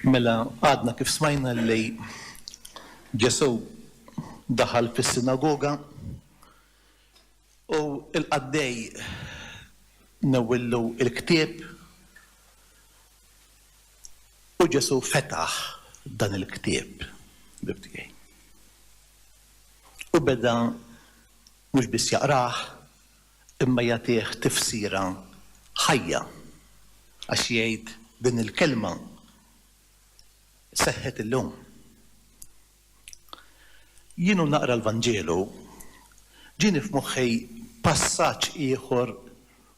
Mela għadna kif smajna li Ġesu daħal fis-sinagoga u l-qaddej nawillu l-ktieb u Ġesu fetaħ dan il-ktieb bibtiegħi. U beda mhux biss jaqrah imma jagħtih tifsira ħajja għax jgħid din il-kelma seħħet illum. Jienu naqra l-Vanġelu ġieni f'moħħi passaġġ ieħor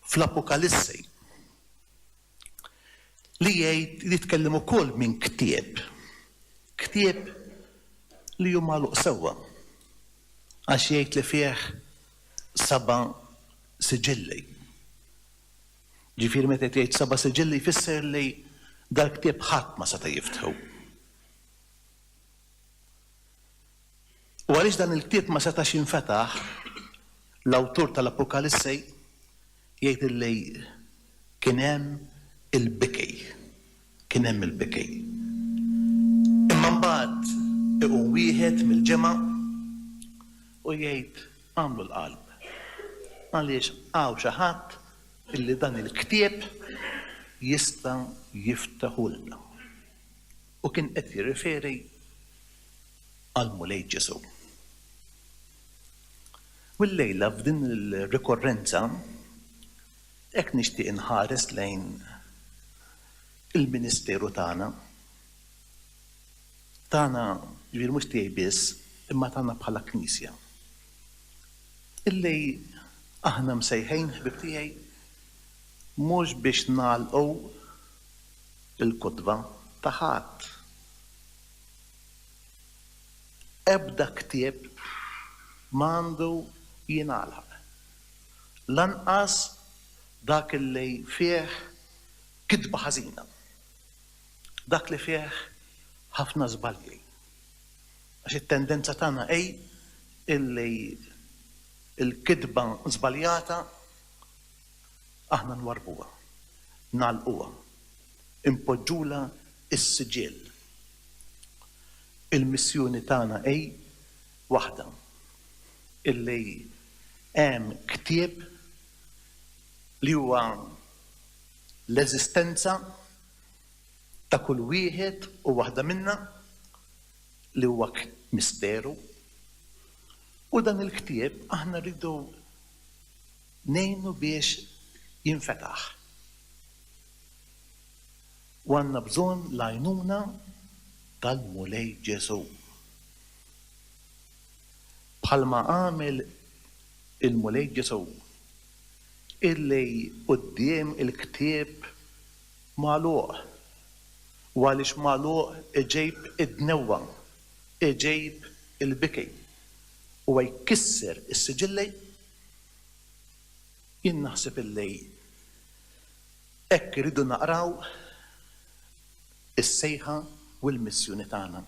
fl-Apokalissi li jgħid li jitkellem ukoll minn ktieb li hu magħluq sewwa għax jgħid li fih 7 siġilli. Ġifieri meta jgħid 7 siġilli jfisser li dal-ktieb ħadd ma seta' jiftħu. U għaliex dan il-ktieb ma setax jinfetaħ, l-awtur tal-Apokalissi jgħid li kien hemm il-bikej. Imma mbagħad iqum wieħed mill-ġimgħa u jgħid għamlu l-qalb. Għaliex hawn xi ħadd illi dan il-ktieb jista' jiftaħulna. U kien qed jirriferi għal mulej Ġesu. U l-lejla f'din il-rikorrenza hekk nixtieq inħares lejn il-Ministeru tagħna ġifier mhux tiegħi biss imma tagħna bħala Knisja. Illi aħna msejħejn ħbib tiegħi mhux biex nagħlqu il-kutba ta' ħadd. Ebda ktieb m'għandu jingħalaq. Lanqas dak li fih kitba ħażina. Dak li fih ħafna żbalji. Għax it-tendenza tagħna illi il-kitba żbaljata aħna nwarbuha, nagħlquha, impoġġula s-siġiel. Il-missjoni tagħna waħda illi hemm ktieb li huwa l-eżistenza ta' kull wieħed u waħda minnha li huwa misteru u dan il-ktieb aħna rridu ngħinu biex jinfetaħ. U għandna bżonn l-għajnuna tal-mulej Ġesu. Bħalma għamel il-mulej Ġesu illi quddiem il-ktieb magħluq u għaliex magħluq iġejb id-dnewwa, iġejb il-bikej u jkisser is-siġilli jien naħseb illi hekk iridu naqraw is-sejħa u l-missjoni tagħna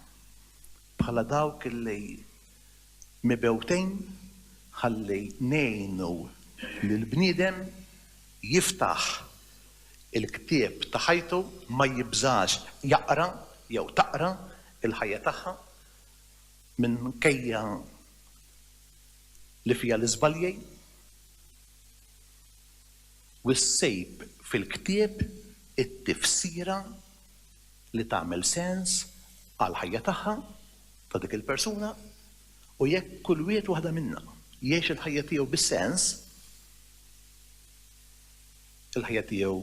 bħala dawk illi mibewtejn ħalli ngħinu lill-bniedem jiftaħ il-ktieb ta' ħajtu ma jibżax jaqra jew taqra il-ħajja tagħha minkejja li fiha l-iżbalji u ssejb fil-ktieb it-tifsira li tagħmel sens għal ħajja tagħha ta' dik il-persuna u jekk kull wieħed waħda minnha jgħix il-ħajja tiegħu bis-sens, il-ħajja tiegħu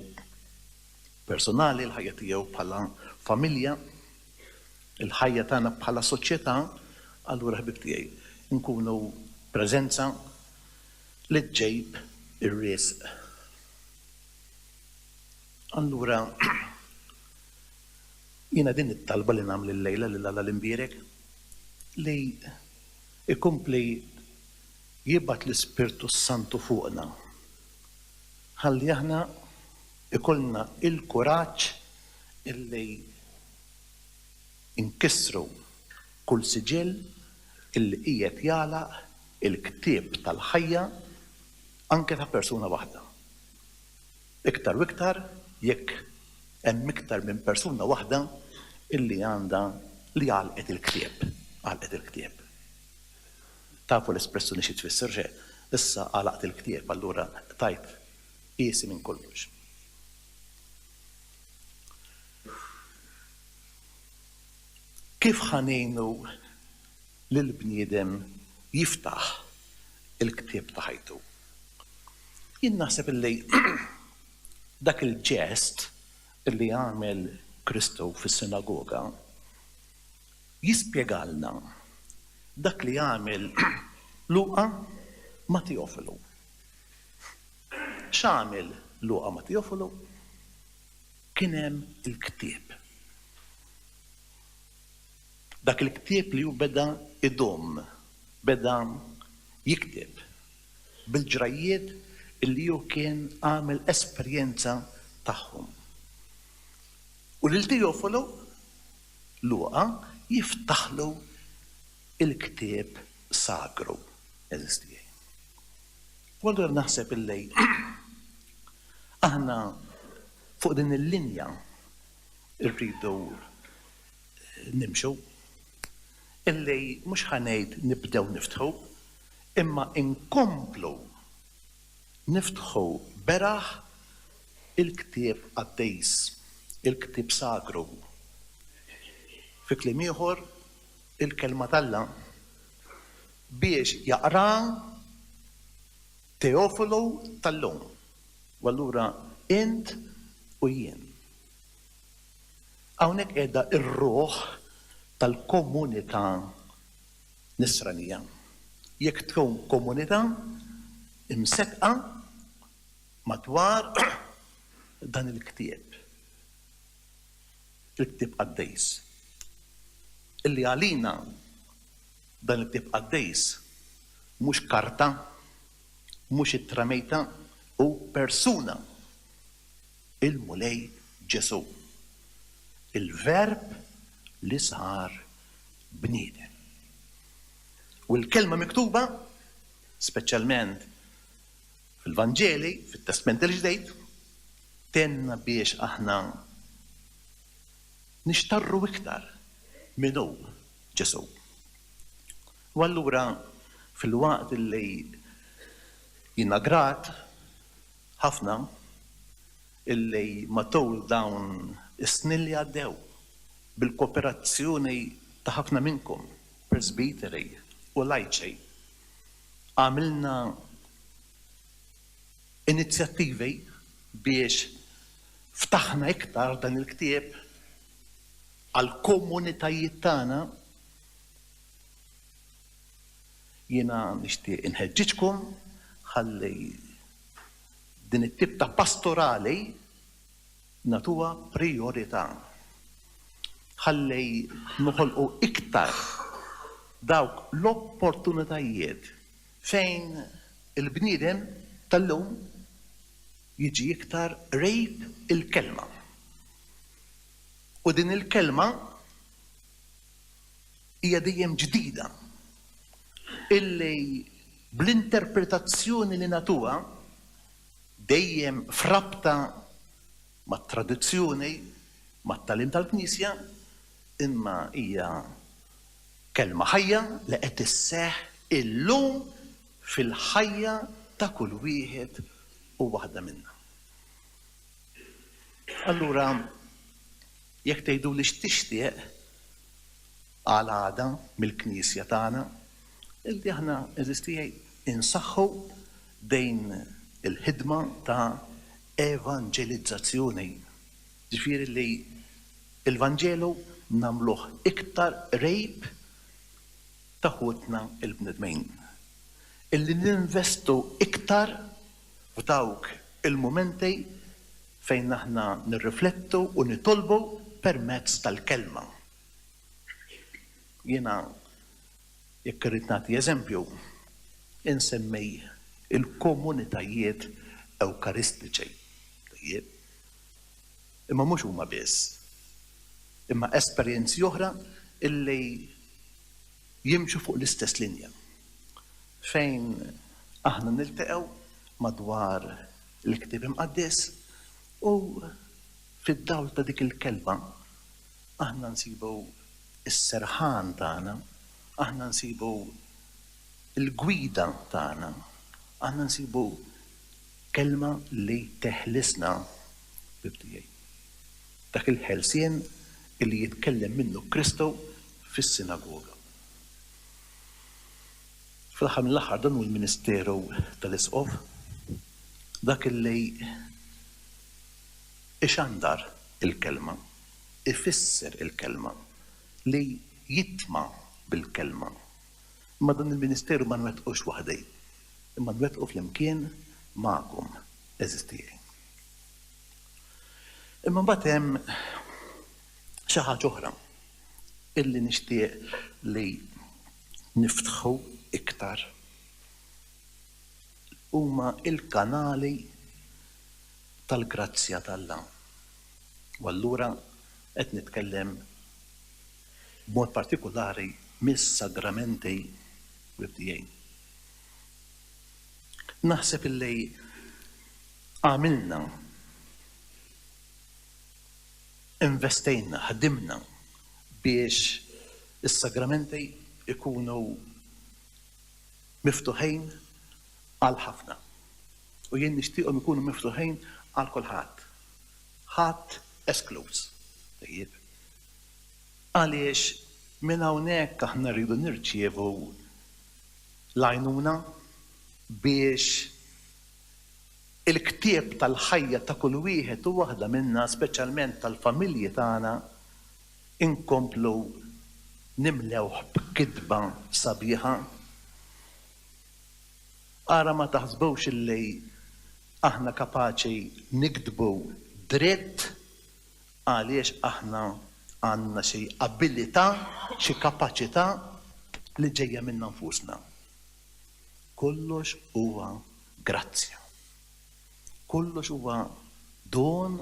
personali, il-ħajja tiegħu bħala familja, il-ħajja tagħna bħala soċjetà, allura ħbib tiegħi nkunu preżenza li ġejb ir-riesq. Allura jiena din it-talba li nagħmel illejla lil Alla l-imbierek li ikompli jibgħat l-Ispirtu Santu fuqna. Ħalli aħna ikollna il-kuraġġ illi inkissru kull siġiel illi qiegħed jagħlaq il-ktieb tal-ħajja anke ta' persuna waħda. Iktar u iktar jekk hemm iktar minn persuna waħda illi għandha li għalqet il-ktieb. Tafu l-espressjoni xi tfisser xe, issa għalqet il-ktieb, allura tajt qiesi minn kollox. Kif ħanejnu lill-bniedem jiftaħ il-ktieb ta' ħajtu? Jien naħseb illi dak il-ġest illi għamel Kristu fis-sinagoga jispjegalna dak li għamel Luqa ma' Teofilu. X'għamel Luqa ma' Teofilu? Kien hemm il-ktieb. Dak il-ktieb li hu beda idum, beda jikteb bil-ġrajiet illi hu kien għamel esperjenza tagħhom. U lil Teofilu Luqa jiftaħlu il-ktieb sagru eżistijaj. U allura naħseb illi aħna fuq din il-linja rridu nimxu illi mhux ħanejt nibdew niftħu, imma inkomplu niftħu beraħ il-ktieb qaddejs, il-ktieb sagru. Fi kliem ieħor il-kelma tal-Alla biex jaqra Teofilu tal-lum. U allura int u jien. Hawnhekk qiegħda r-ruħ tal-komunità Nisranija. Jekk tkun komunità imseqqa madwar dan il-ktieb. Il-ktieb qaddejs. Illi għalina dan il-ktieb qaddejs mhux karta, mhux it-tramejta u persuna. Il-mulej Ġesu. Il-verb li sar bniedem. U l-kelma miktuba, speċjalment fil-Vanġeli, fit-Testament il-Ġdejд, tenna biex aħna nixtarru iktar minnu Ġesu. U allura fil-waqt li jiena grat ħafna illi matul dawn is-snin li għaddew bil-kooperazzjoni ta' ħafna minnkom, presbiteri u lajċi, għamilna inizjattivi biex ftaħna iktar dan il-ktieb għal-komunitajiet tagħna. Jiena nixtieq inħeġġiġkom ħalli din it-tip ta' pastorali natuha priorità. Ħalli noħolqu iktar dawk l-opportunitajiet fejn il-bniedem tal-lum jiġi iktar rejb il-kelma. U din il-kelma hija dejjem ġdida illi bl-interpretazzjoni li natuha dejjem frabta mat-tradizzjoni, mat-tagħlim tal-Knisja, imma hija kelma ħajja li qed isseħħ illum fil-ħajja ta' kull wieħed u waħda minnha. Allura jekk tgħiduli x'tixtieq għal għada mill-Knisja tagħna, illi aħna eżistijaj insaħħu dejn il-ħidma ta' evangelizzazzjoni. Ġifieri li il-Vanġelu nagħmluh iktar rejb ta' ħutna il-bnedmejn. Illi ninvestu iktar f'dawk il-momenti fejn aħna nirriflettu u nitolbu permezz tal-kelma. Jiena jekk irrid nagħti eżempju, insemmi il-komunitajiet ewkaristiċi. Imma mhux huma biss. Imma esperjenzi oħra illi jimxu fuq l-istess linja. Fejn aħna niltaqgħu madwar il-ktieb imqaddes u fid-dawl ta' dik il-kelma aħna nsibu is-serħan tagħna, aħna nsibu il-gwida tagħna, aħna nsibu kelma li teħlisna bibtijaj. Dak il-ħelsien illi jitkellem minnu Kristu fis-sinagoga. Fl-aħħar mill-aħħar dan hu l-Ministeru tal-Isqof, dak illi ixandar il-kelma, ifisser il-kelma, li jitma' bil-kelma. Imma dan il-Ministeru ma nwettqux waħdej, imma nwettqu flimkien magħkom eżistijaj. Imma mbagħad hemm xi ħaġa oħra illi nixtieq li niftħu iktar huma il-kanali tal-grazzja tal-Alla. U allura qed nitkellem b'mod partikolari mis-sagramenti bibtijaj. Naħseb illi għamilna, investejna, ħadimna biex is-sagramenti ikunu miftuħin għal ħafna. U jien nixtieqhom ikunu miftuħin għal kulħadd. Ħadd esklus. Tajjeb. Għaliex minn hawnhekk aħna rridu nirċievu l-għajnuna biex il-ktieb tal-ħajja ta' kull wieħed u waħda minna, speċjalment tal-familji tagħna, inkomplu nimlewh b'kitba sabiħa. Ara ma taħsbux illi aħna kapaċi nikdbu dritt għaliex aħna għandna xi abilità, xi kapaċità li ġejja minn nfusna. Kollox huwa grazzja. Kollox huwa don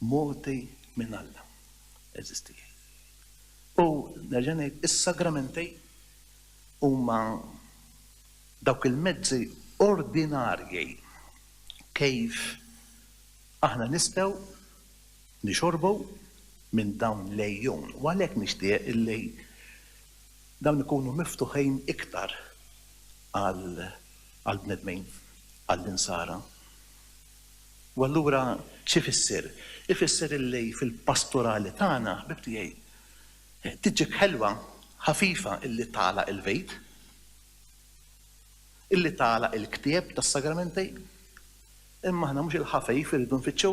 moti minn Alla. Eżisti. U nerġa' ngħid is-sagramenti huma dawk il-mezzi ordinarji kif aħna nistgħu nixorbu minn dawn lejjun. U għalhekk nixtieq illi dawn ikunu miftuħin iktar għall-bnedmin, għall-insara. U allura x'ifisser? Ifisser illi fil-pastorali tagħna bibtijaj tiġik ħelwa ħafifa illi tagħlaq il-bejt, illi tagħlaq il-ktieb tas-sagramenti, imma aħna mhux il-ħafejf irridu nfittxu,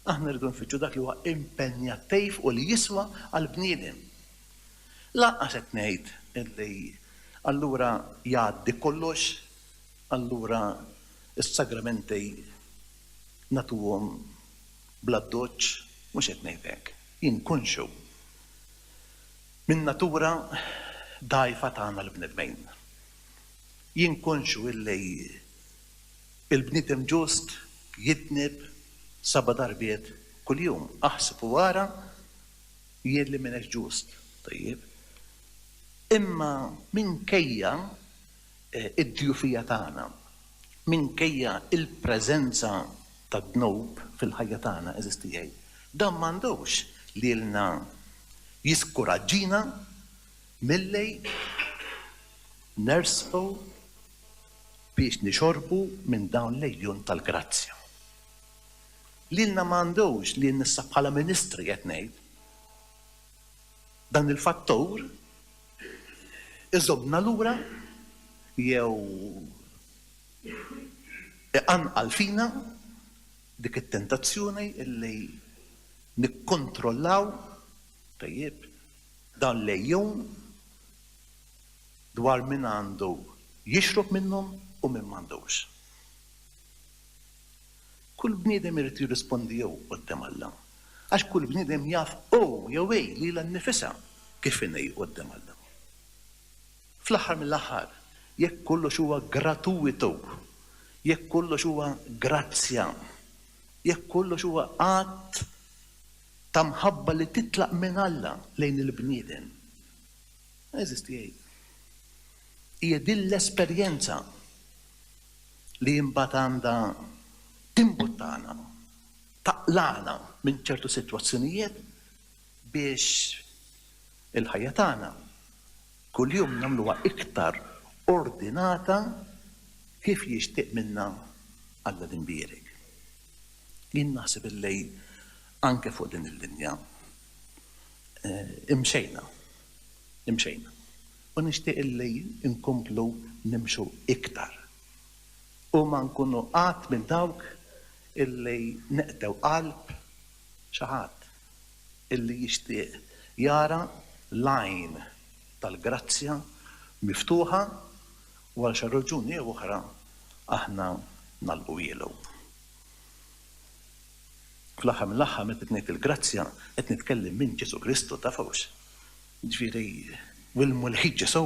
aħna rridu nfittxu dak li huwa impenjattiv u li jiswa għall-bniedem. Lanqas qed ngħid illi allura jgħaddi kollox, allura is-sagramenti nagħtuhom bla doċċ, mhux qed ngħid hekk. Jien konxu min natura dgħajfa tagħna l-bnedmin. Jien konxu illi il-bniedem ġust jitnib 7 darbiet kuljum. Aħseb u wara jien li m'iniex ġust. Tajjeb. Imma minkejja id-djufija tagħna, minkejja il-preżenza tad-dnub fil-ħajja tagħna eżistijaj, dan m'għandux lilna jiskuraġġina milli nersqu biex nixorbu minn dawn lejjun tal-grazzja. Lilna m'għandux li nissa bħala ministri qed ngħid dan il-fattur iżobna lura jew iqanqal fina dik it-tentazzjoni illi nikkontrollaw tajjeb dan lejjun dwar min għandu jixrob minnhom u min m'għandux. Kull bniedem irid jirrispondi jew quddiem Alla. Għax kull bniedem jaf jew lilha nnifisha kif inhi quddiem Alla. Fl-aħħar mill-aħħar, jekk kollox huwa gratuitu, jekk kollox huwa grazzja, jekk kollox huwa qatt ta' mħabba li titlaq minn Alla lejn il-bniedem. Eżisti jgħid. Hija din l-esperjenza li imbagħad għandha timbuttana, taqlana minn ċertu sitwazzjonijiet biex il-ħajja tagħna kuljum nagħmluha iktar ordinata kif jixtieq minnha Alla dinbierek. Jien naħseb illej anke fuq din il-linja imxejna. U nixtieq illej inkomplu nimxu iktar. U ma nkunu qatt minn dawk illi neqtew qalb xi ħadd illi jixtieq jara l-għajn tal-grazzja miftuħa u għal xi raġuni jew oħra aħna nagħlqu ilu. Fl-aħħar mill-aħħar meta ngħid il-grazzja qed nitkellem minn Ġesu Kristu tafux. Ġifieri will-mulħid Ġesu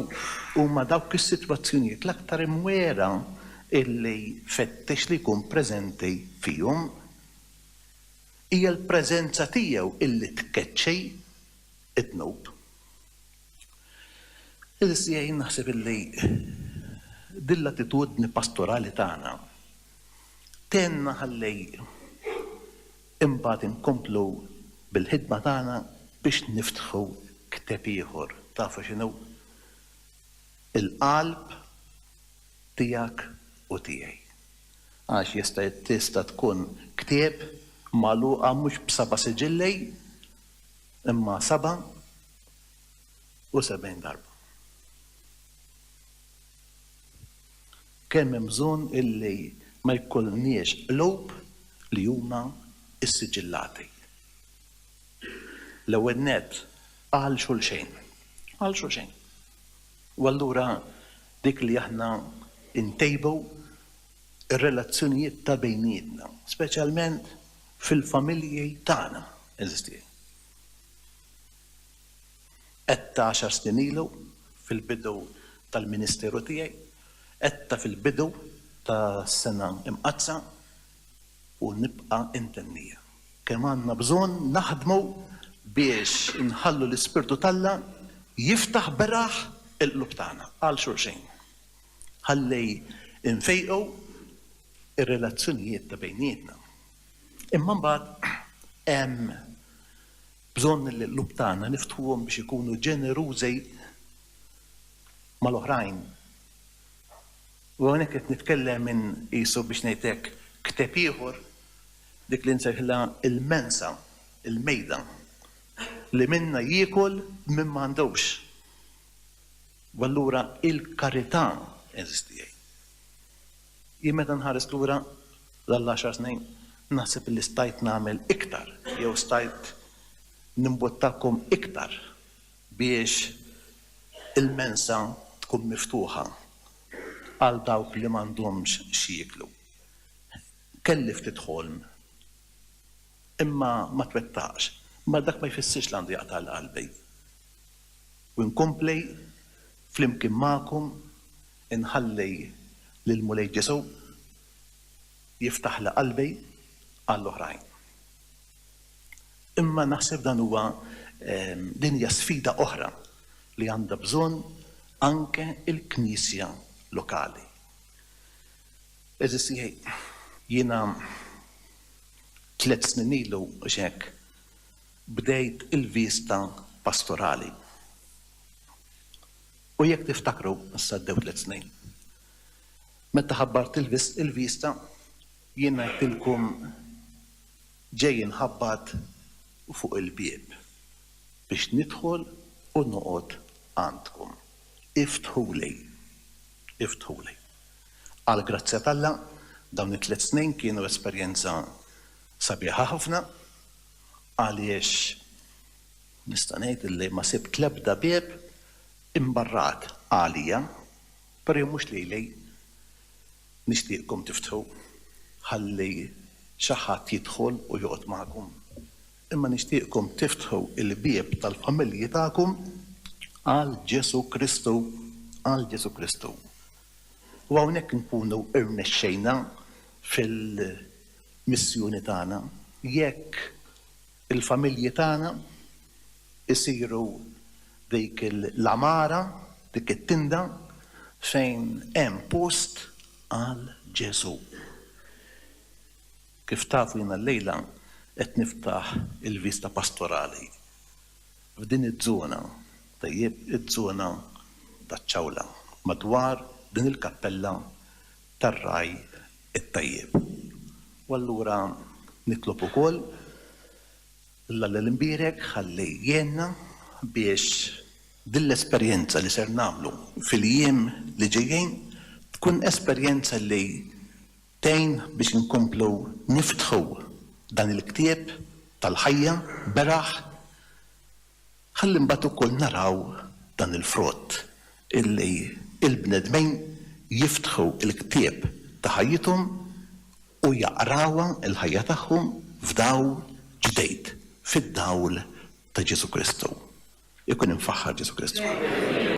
huma dawk is-sitwazzjonijiet l-aktar imwera illi fettex li jkun preżenti fihom. Hija l-preżenza tiegħu illi tkeċċej it-tnub. Issa jien naħseb illi din l-attitudni pastorali tagħna tenna ħallej imbagħad inkomplu bil-ħidma tagħna biex niftħu ktieb ieħor. Tafu x'inhu? Il-qalb tiegħek u tiegħi. Għax tista' tkun ktieb magħluqa mhux b'7 siġillej imma 7 u 70 darba. Kemm hemm bżonn illi ma jkollniex qlub li huma s-siġillati. L-ewwel nett għal xulxejn. U allura dik li aħna intejbu ir-relazzjonijiet ta' bejnietna, speċjalment fil-familji tagħna eżisti. Etta 10 snin ilu fil-bidu tal-Ministeru tiegħi, etta fil-bidu ta' sena imqazza u nibqa' intennija. Kemm għandna bżonn naħdmu biex inħallu l-Ispirtu talla jiftaħ beraħ il-qlub tagħna għal xulxejn. Ħalli infejqu ir-relazzjonijiet ta' bejnietna. Imma mbagħad hemm bżonn li l-qlub tagħna niftħuhom biex ikunu ġenerużi mal-oħrajn. U hawnhekk qed nitkellem minn qisu biex ngħidlek ktieb ieħor dik li nsejħilha il-mensa, il-mejda li minnha jiekol minn m'għandux. U allura il-karità eżisti. Jien meta nħares lura l-10 snin naħseb li stajt nagħmel iktar jew stajt nimbottakom iktar biex il-mensa tkun miftuħa għal dawk li m'għandhomx xi jieklu. Kelli ftit ħolm, imma ma twettaqx, ma dak ma jfissirx li għandu jaqta' l-qalbi. U nkompli flimkien magħkom inħalli lil Mulej Ġesu jiftaħ li qalbi għall-oħrajn. Imma naħseb dan huwa din hija sfida oħra li għandha bżonn anke il-Knisja lokali. Eżisti jiena 3 snin ilu x'hekk bdejt il-vista pastorali. U jekk tiftakru issa ddew 3 snin. Meta ħabbart il-vista jiena qedtilkom ġej inħabbat fuq il-bieb biex nidħol u noqgħod għandkom. Iftħuli. Għal grazzja talla dawn it-3 snin kienu esperjenza sabiħa ħafna għaliex nista' ngħid illi ma sibt l-ebda bieb imbarrat għalija, però mhux lili nixtieqkom tiftħu ħalli xi ħadd jidħol u joqgħod magħkom. Imma nixtieqkom tiftħu il-bieb tal-familji tagħkom għal Ġesu Kristu. U hawnhekk nkunu irnexxejna fil-missjoni tagħna jekk il-familji tagħna isiru dik l-amara, dik it-tinda fejn hemm post għal Ġesu. Kif tafu jiena llejla qed niftaħ il-vista pastorali f'din iż-żona tajjeb iż-żona taċ-ċawla madwar din il-kappella tar-raj it-tajjeb. U allura nitlob ukoll l-imbierek ħalli jenna biex din l-esperjenza li ser nagħmlu fil-jiem li ġejjin tkun esperjenza li tgħin biex inkomplu niftħu dan il-ktieb tal-ħajja beraħ ħalli mbagħad ukoll naraw dan il-frott illi il-bnedmin jiftħu il-ktieb ta' ħajjithom u jaqrawha il-ħajja tagħhom f'dawl ġdejd, fid-dawl ta' Ġesu Kristu. Ikun infaħħar Ġesu Kristu.